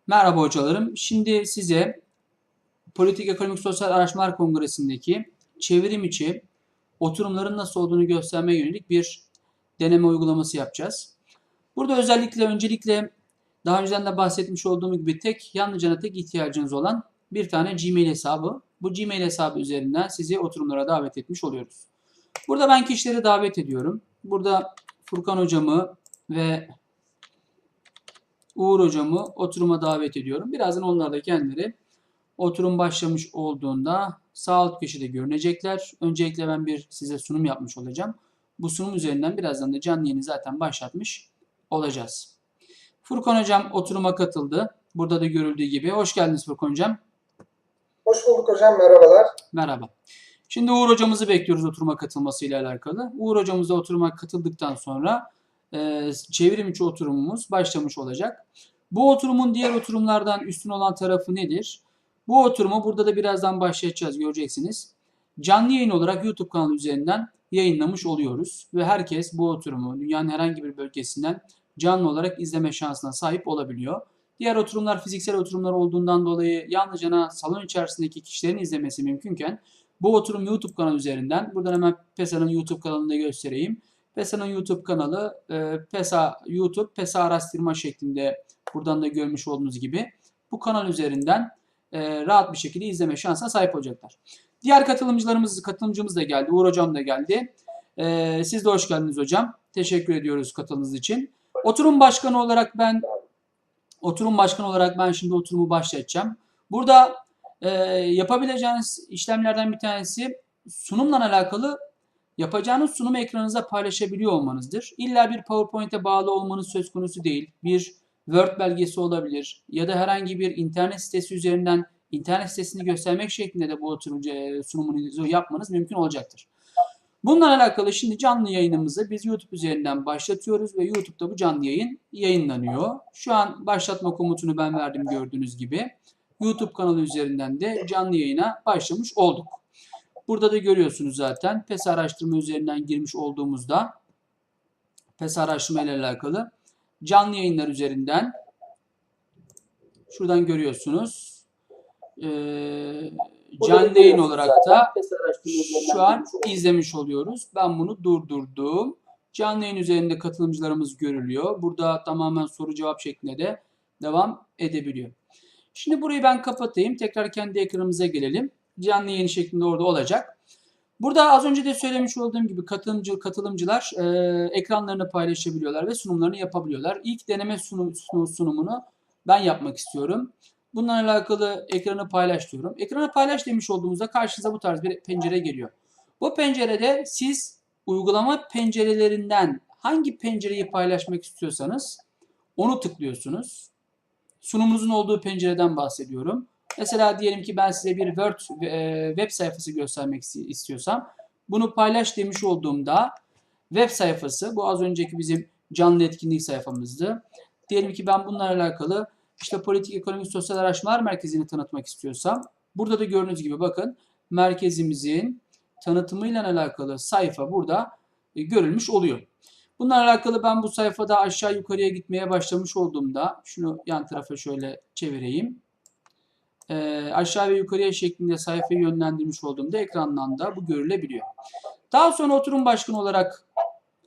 Merhaba hocalarım. Şimdi size Politik Ekonomik Sosyal Araştırmalar Kongresi'ndeki çevrim içi oturumların nasıl olduğunu göstermeye yönelik bir deneme uygulaması yapacağız. Burada öncelikle daha önceden de bahsetmiş olduğum gibi tek ihtiyacınız olan bir tane Gmail hesabı. Bu Gmail hesabı üzerinden sizi oturumlara davet etmiş oluyoruz. Burada ben kişileri davet ediyorum. Burada Furkan hocamı ve Uğur hocamı oturuma davet ediyorum. Birazdan onlar da kendileri oturum başlamış olduğunda sağ alt köşede görünecekler. Öncelikle ben size sunum yapmış olacağım. Bu sunum üzerinden birazdan da canlı yayını zaten başlatmış olacağız. Furkan hocam oturuma katıldı. Burada da görüldüğü gibi. Hoş geldiniz Furkan hocam. Hoş bulduk hocam, merhabalar. Merhaba. Şimdi Uğur hocamızı bekliyoruz oturuma katılmasıyla alakalı. Uğur hocamız da oturuma katıldıktan sonra çevrim içi oturumumuz başlamış olacak. Bu oturumun diğer oturumlardan üstün olan tarafı nedir? Bu oturumu burada da birazdan başlayacağız, göreceksiniz. Canlı yayın olarak YouTube kanalı üzerinden yayınlamış oluyoruz. Ve herkes bu oturumu dünyanın herhangi bir bölgesinden canlı olarak izleme şansına sahip olabiliyor. Diğer oturumlar fiziksel oturumlar olduğundan dolayı yalnızca salon içerisindeki kişilerin izlemesi mümkünken bu oturum YouTube kanalı üzerinden, buradan hemen PESA'nın YouTube kanalını da göstereyim. PESA'nın YouTube kanalı PESA araştırma şeklinde, buradan da görmüş olduğunuz gibi bu kanal üzerinden rahat bir şekilde izleme şansına sahip olacaklar. Diğer katılımcımız da geldi. Uğur hocam da geldi. Siz de hoş geldiniz hocam. Teşekkür ediyoruz katılımınız için. Oturum başkanı olarak ben şimdi oturumu başlatacağım. Burada yapabileceğiniz işlemlerden bir tanesi sunumla alakalı yapacağınız sunumu ekranınıza paylaşabiliyor olmanızdır. İlla bir PowerPoint'e bağlı olmanız söz konusu değil. Bir Word belgesi olabilir ya da herhangi bir internet sitesi üzerinden internet sitesini göstermek şeklinde de bu sunumunuzu yapmanız mümkün olacaktır. Bununla alakalı şimdi canlı yayınımızı biz YouTube üzerinden başlatıyoruz ve YouTube'da bu canlı yayın yayınlanıyor. Şu an başlatma komutunu ben verdim gördüğünüz gibi. YouTube kanalı üzerinden de canlı yayına başlamış olduk. Burada da görüyorsunuz zaten PESA araştırma üzerinden girmiş olduğumuzda PESA araştırma ile alakalı canlı yayınlar üzerinden şuradan görüyorsunuz. Canlı yayın olarak da şu an izlemiş oluyoruz. Ben bunu durdurdum. Canlı yayın üzerinde katılımcılarımız görülüyor. Burada tamamen soru cevap şeklinde de devam edebiliyor. Şimdi burayı ben kapatayım. Tekrar kendi ekranımıza gelelim. Canlı yayın şeklinde orada olacak. Burada az önce de söylemiş olduğum gibi katılımcılar ekranlarını paylaşabiliyorlar ve sunumlarını yapabiliyorlar. İlk deneme sunumunu ben yapmak istiyorum. Bununla alakalı ekranı paylaş diyorum. Ekranı paylaş demiş olduğumuzda karşınıza bu tarz bir pencere geliyor. Bu pencerede siz uygulama pencerelerinden hangi pencereyi paylaşmak istiyorsanız onu tıklıyorsunuz. Sunumunuzun olduğu pencereden bahsediyorum. Mesela diyelim ki ben size bir Word web sayfası göstermek istiyorsam bunu paylaş demiş olduğumda web sayfası, bu az önceki bizim canlı etkinlik sayfamızdı. Diyelim ki ben bunlarla alakalı işte Politik Ekonomik Sosyal Araştırmalar Merkezi'ni tanıtmak istiyorsam burada da gördüğünüz gibi bakın merkezimizin tanıtımıyla alakalı sayfa burada görülmüş oluyor. Bununla alakalı ben bu sayfada aşağı yukarıya gitmeye başlamış olduğumda şunu yan tarafa şöyle çevireyim. Aşağı ve yukarıya şeklinde sayfayı yönlendirmiş olduğumda ekrandan da bu görülebiliyor. Daha sonra oturum başkanı olarak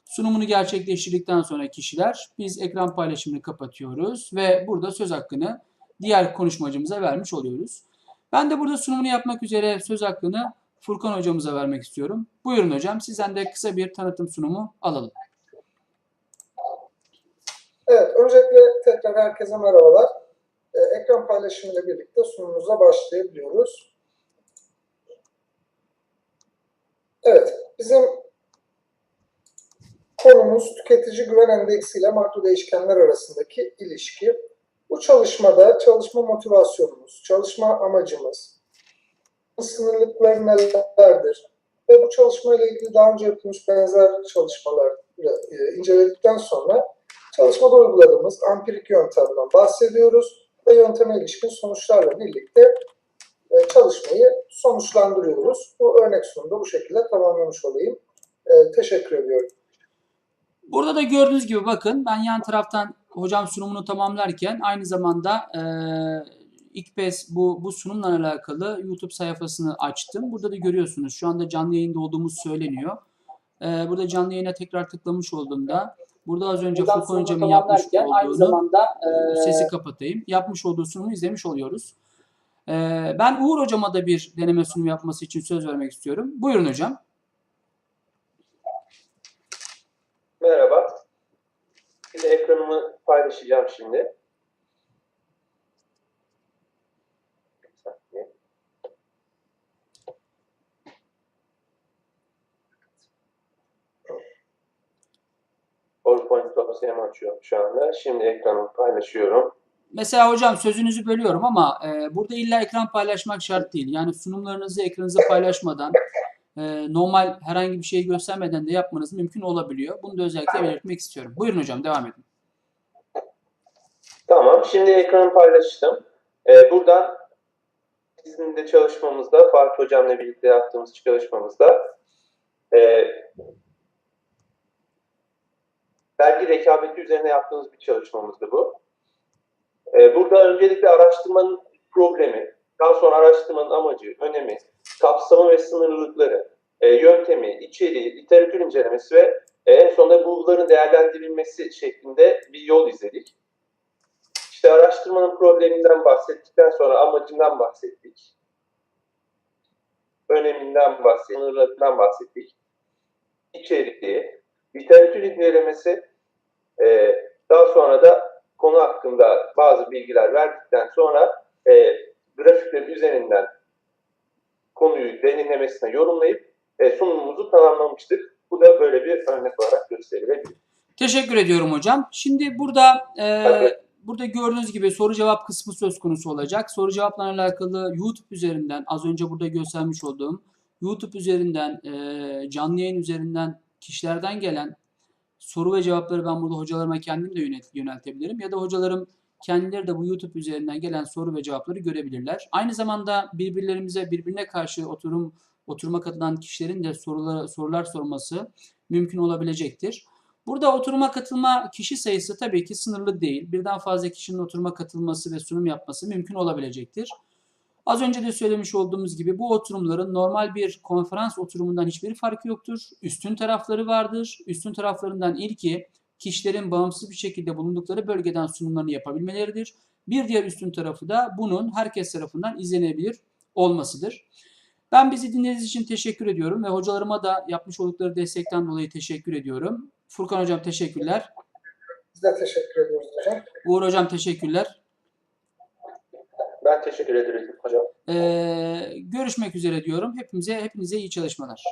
sunumunu gerçekleştirdikten sonra kişiler biz ekran paylaşımını kapatıyoruz ve burada söz hakkını diğer konuşmacımıza vermiş oluyoruz. Ben de burada sunumunu yapmak üzere söz hakkını Furkan hocamıza vermek istiyorum. Buyurun hocam, sizden de kısa bir tanıtım sunumu alalım. Evet, öncelikle tekrar herkese merhabalar. Ekran paylaşımıyla birlikte sunumumuza başlayabiliyoruz. Evet, bizim konumuz tüketici güven endeksi ile makro değişkenler arasındaki ilişki. Bu çalışmada çalışma motivasyonumuz, çalışma amacımız, sınırlıkları nelerdir ve bu çalışmayla ilgili daha önce yapılmış benzer çalışmaları inceledikten sonra çalışmada uyguladığımız empirik yöntemden bahsediyoruz ve yönteme ilişkin sonuçlarla birlikte çalışmayı sonuçlandırıyoruz. Bu örnek sunumda bu şekilde tamamlamış olayım. Teşekkür ediyorum. Burada da gördüğünüz gibi bakın ben yan taraftan hocam sunumunu tamamlarken aynı zamanda İKPES bu sunumla alakalı YouTube sayfasını açtım. Burada da görüyorsunuz şu anda canlı yayında olduğumuz söyleniyor. Burada canlı yayına tekrar tıklamış olduğumda burada az önce Furkan hocamın yapmış olduğunu sesi kapatayım. Yapmış olduğu sunumu izlemiş oluyoruz. Ben Uğur hocama da bir deneme sunumu yapması için söz vermek istiyorum. Buyurun hocam. Merhaba. Bir de ekranımı paylaşacağım şimdi. PowerPoint dosyamı açıyorum şu anda. Şimdi ekranımı paylaşıyorum. Mesela hocam sözünüzü bölüyorum ama burada illa ekran paylaşmak şart değil. Yani sunumlarınızı ekranınıza paylaşmadan normal herhangi bir şey göstermeden de yapmanız mümkün olabiliyor. Bunu da özellikle belirtmek istiyorum. Buyurun hocam devam edin. Tamam. Şimdi ekranı paylaştım. Buradan bizim de çalışmamızda, Fatih hocamla birlikte yaptığımız çalışmamızda vergi rekabeti üzerine yaptığımız bir çalışmamızdı bu. Burada öncelikle araştırmanın problemi, daha sonra araştırmanın amacı, önemi, kapsamı ve sınırlılıkları, yöntemi, içeriği, literatür incelemesi ve en sonunda bulguların değerlendirilmesi şeklinde bir yol izledik. İşte araştırmanın probleminden bahsettikten sonra amacından bahsettik. Öneminden bahsettik, sınırlılıktan bahsettik. İçeriği, literatür incelemesi, daha sonra da konu hakkında bazı bilgiler verdikten sonra grafikler üzerinden konuyu derinlemesine yorumlayıp sunumumuzu tamamlamıştık. Bu da böyle bir örnek olarak gösterilebilir. Teşekkür ediyorum hocam. Şimdi burada burada gördüğünüz gibi soru cevap kısmı söz konusu olacak. Soru cevapla alakalı YouTube üzerinden az önce burada göstermiş olduğum YouTube üzerinden canlı yayın üzerinden kişilerden gelen soru ve cevapları ben burada hocalarıma kendim de yöneltebilirim. Ya da hocalarım kendileri de bu YouTube üzerinden gelen soru ve cevapları görebilirler. Aynı zamanda birbirine karşı oturuma katılan kişilerin de sorular sorması mümkün olabilecektir. Burada oturuma katılma kişi sayısı tabii ki sınırlı değil. Birden fazla kişinin oturuma katılması ve sunum yapması mümkün olabilecektir. Az önce de söylemiş olduğumuz gibi bu oturumların normal bir konferans oturumundan hiçbir farkı yoktur. Üstün tarafları vardır. Üstün taraflarından ilki kişilerin bağımsız bir şekilde bulundukları bölgeden sunumlarını yapabilmeleridir. Bir diğer üstün tarafı da bunun herkes tarafından izlenebilir olmasıdır. Ben bizi dinlediğiniz için teşekkür ediyorum ve hocalarıma da yapmış oldukları destekten dolayı teşekkür ediyorum. Furkan hocam teşekkürler. Biz de teşekkür ediyoruz hocam. Uğur hocam teşekkürler. Ben teşekkür ederim hocam. Görüşmek üzere diyorum. Hepinize iyi çalışmalar.